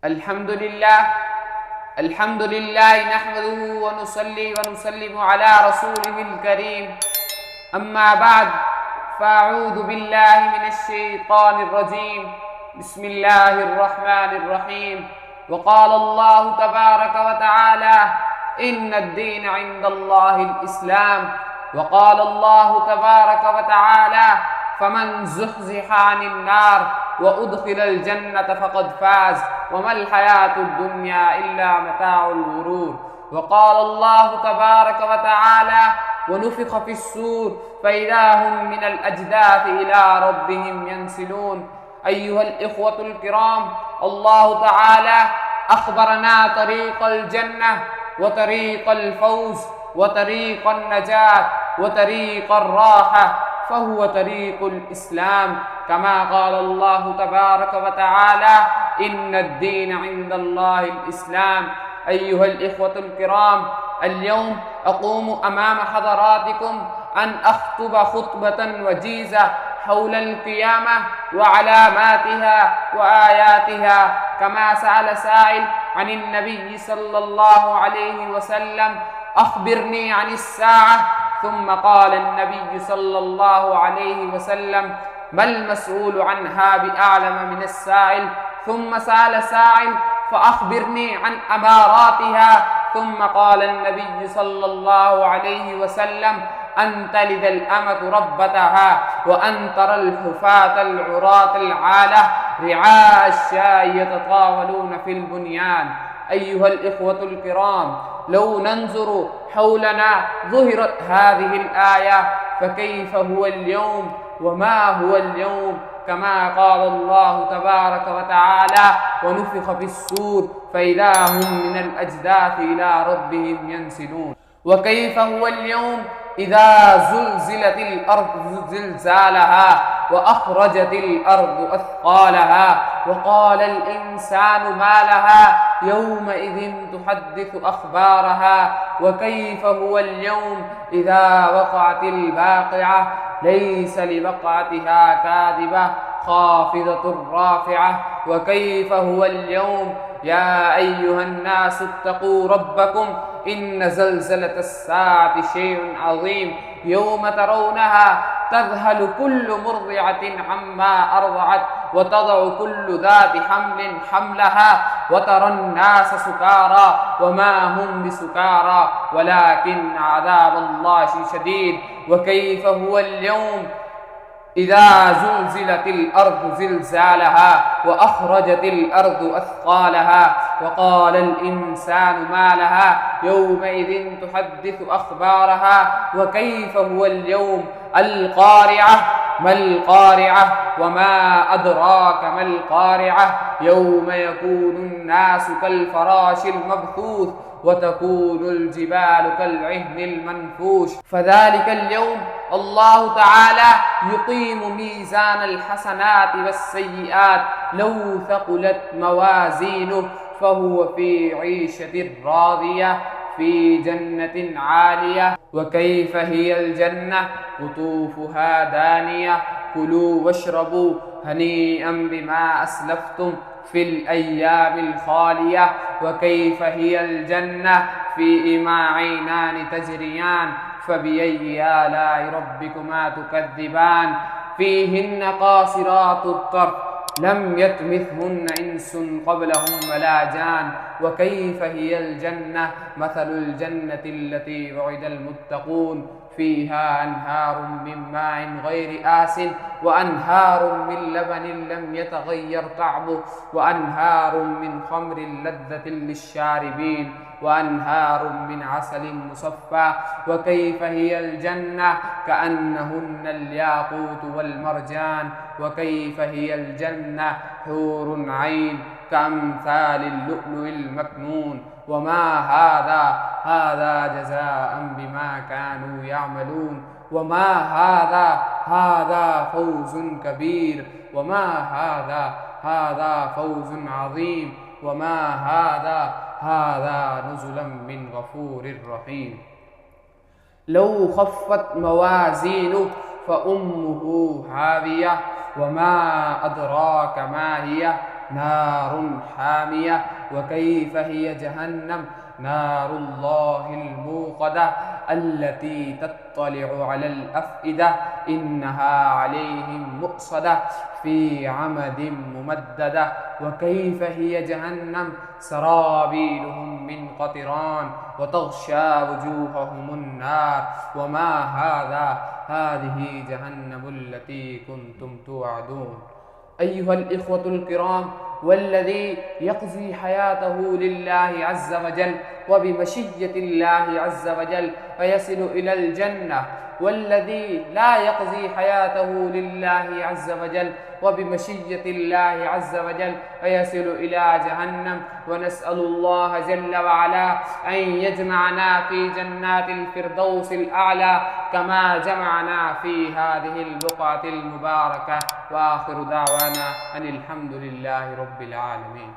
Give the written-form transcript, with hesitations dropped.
الحمد لله نحمده ونصلي ونسلم على رسوله الكريم. أما بعد، فأعوذ بالله من الشيطان الرجيم. بسم الله الرحمن الرحيم. وقال الله تبارك وتعالى: إن الدين عند الله الإسلام. وقال الله تبارك وتعالى: فمن زحزح عن النار وأدخل الجنة فقد فاز وما الحياة الدنيا إلا متاع الغرور. وقال الله تبارك وتعالى: ونفخ في الصور فإذا هم من الأجداث إلى ربهم ينسلون. أيها الإخوة الكرام، الله تعالى أخبرنا طريق الجنة وطريق الفوز وطريق النجاة وطريق الراحة، فهو طريق الإسلام، كما قال الله تبارك وتعالى: إن الدين عند الله الإسلام. أيها الإخوة الكرام، اليوم أقوم أمام حضراتكم أن أخطب خطبة وجيزة حول القيامة وعلاماتها وآياتها، كما سأل سائل عن النبي صلى الله عليه وسلم: أخبرني عن الساعة. ثم قال النبي صلى الله عليه وسلم: ما المسؤول عنها بأعلم من السائل. ثم سأل سائل: فأخبرني عن أماراتها. ثم قال النبي صلى الله عليه وسلم: أن تلد الأمة ربتها وأن ترى الحفاة العراة العالة رعاء الشاء يتطاولون في البنيان. أيها الإخوة الكرام، لو ننظر حولنا ظهرت هذه الآية، فكيف هو اليوم وما هو اليوم؟ كما قال الله تبارك وتعالى: ونفخ في الصور فإذا هم من الأجداث إلى ربهم ينسلون. وكيف هو اليوم إذا زلزلت الأرض زلزالها وأخرجت الأرض أثقالها وقال الإنسان ما لها يومئذ تحدث أخبارها. وكيف هو اليوم إذا وقعت الواقعة ليس لوقعتها كاذبة خافضة رافعة. وكيف هو اليوم يا أيها الناس اتقوا ربكم إن زلزلة الساعة شيء عظيم يوم ترونها تذهل كل مرضعة عما أرضعت وتضع كل ذات حمل حملها وترى الناس سكارى وما هم بسكارى ولكن عذاب الله شديد. وكيف هو اليوم إذا زلزلت الأرض زلزالها وأخرجت الأرض أثقالها وقال الإنسان ما لها يومئذ تحدث أخبارها. وكيف هو اليوم القارعة. ما القارعة وما أدراك ما القارعة؟ يوم يكون الناس كالفراش المبثوث وتكون الجبال كالعهن المنفوش. فذلك اليوم الله تعالى يقيم ميزان الحسنات والسيئات، لو ثقلت موازينه فهو في عيشة راضية في جنة عالية. وكيف هي الجنة؟ قطوفها دانية، كلوا واشربوا هنيئا بما أسلفتم في الأيام الخالية. وكيف هي الجنة؟ فيهما عينان تجريان فبأي آلاء ربكما تكذبان. فيهن قاصرات الطرف لم يطمثهن إنس قبلهم ولا جان. وكيف هي الجنة؟ مثل الجنة التي وعد المتقون فيها أنهار من ماء غير آسن وأنهار من لبن لم يتغير طعمه وأنهار من خمر لذة للشاربين وأنهار من عسل مصفى. وكيف هي الجنة؟ كأنهن الياقوت والمرجان. وكيف هي الجنة؟ حور عين كأمثال اللؤلؤ المكنون. وما هذا جزاء بما كانوا يعملون. وما هذا فوز كبير. وما هذا فوز عظيم. وما هذا نزلا من غفور رحيم. لو خفت موازينه فأمه هاوية وما أدراك ما هي نار حامية. وكيف هي جهنم نار الله الموقدة التي تطلع على الأفئدة إنها عليهم مؤصدة في عمد ممددة. وكيف هي جهنم سرابيلهم من قطران وتغشى وجوههم النار وما هذه جهنم التي كنتم توعدون. أيها الإخوة الكرام، والذي يقضي حياته لله عز وجل وبمشية الله عز وجل فيصل إلى الجنة، والذي لا يقضي حياته لله عز وجل وبمشية الله عز وجل فيصل إلى جهنم. ونسأل الله جل وعلا أن يجمعنا في جنات الفردوس الأعلى كما جمعنا في هذه البقعة المباركة. وآخر دعوانا أن الحمد لله رب العالمين.